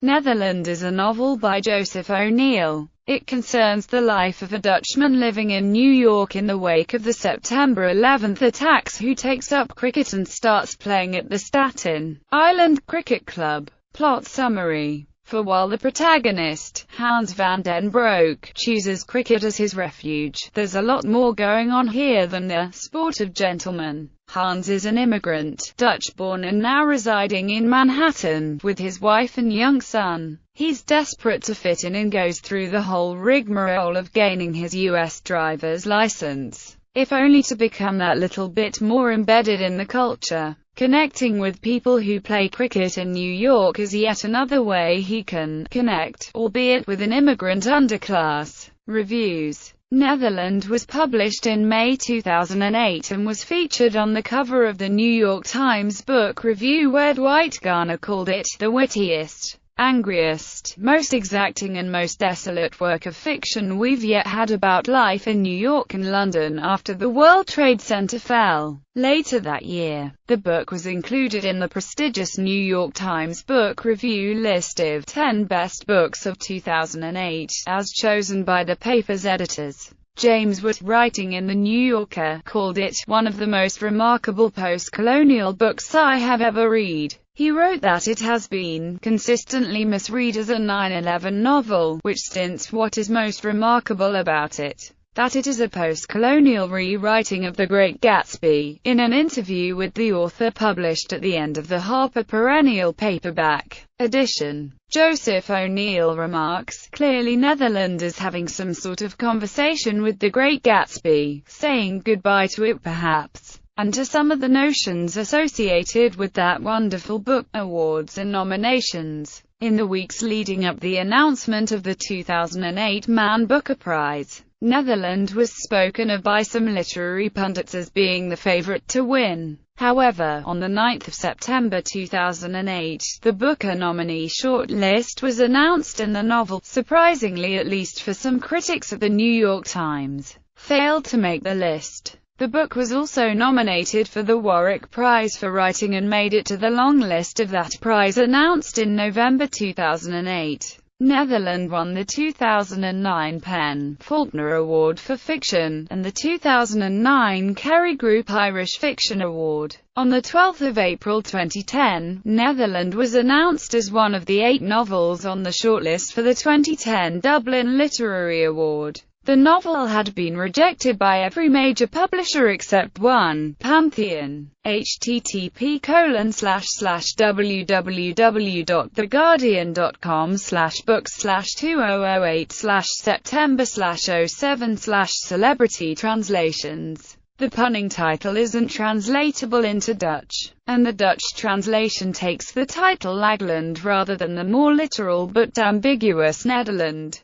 Netherland is a novel by Joseph O'Neill. It concerns the life of a Dutchman living in New York in the wake of the September 11 attacks who takes up cricket and starts playing at the Staten Island Cricket Club. Plot summary. For while the protagonist, Hans van den Broek, chooses cricket as his refuge, there's a lot more going on here than the sport of gentlemen. Hans is an immigrant, Dutch-born and now residing in Manhattan, with his wife and young son. He's desperate to fit in and goes through the whole rigmarole of gaining his U.S. driver's license, if only to become that little bit more embedded in the culture. Connecting with people who play cricket in New York is yet another way he can connect, albeit with an immigrant underclass. Reviews. Netherland was published in May 2008 and was featured on the cover of the New York Times Book Review, where Dwight Garner called it the wittiest, angriest, most exacting and most desolate work of fiction we've yet had about life in New York and London after the World Trade Center fell. Later that year, the book was included in the prestigious New York Times Book Review list of 10 best books of 2008, as chosen by the paper's editors. James Wood, writing in The New Yorker, called it one of the most remarkable post-colonial books I have ever read. He wrote that it has been consistently misread as a 9/11 novel, which stints what is most remarkable about it. That it is a post-colonial rewriting of The Great Gatsby. In an interview with the author published at the end of the Harper Perennial paperback edition, Joseph O'Neill remarks, "Clearly Netherland is having some sort of conversation with The Great Gatsby, saying goodbye to it perhaps, and to some of the notions associated with that wonderful book." Awards and nominations. In the weeks leading up the announcement of the 2008 Man Booker Prize, Netherland was spoken of by some literary pundits as being the favorite to win. However, on the 9th of September 2008, the Booker nominee shortlist was announced and the novel, surprisingly at least for some critics at the New York Times, failed to make the list. The book was also nominated for the Warwick Prize for Writing and made it to the long list of that prize announced in November 2008. Netherland won the 2009 PEN Faulkner Award for Fiction, and the 2009 Kerry Group Irish Fiction Award. On the 12th of April 2010, Netherland was announced as one of the 8 novels on the shortlist for the 2010 Dublin Literary Award. The novel had been rejected by every major publisher except one, Pantheon. http://www.theguardian.com/books/2008/september/07/celebrity translations. The punning title isn't translatable into Dutch, and the Dutch translation takes the title Lagland rather than the more literal but ambiguous Nederland.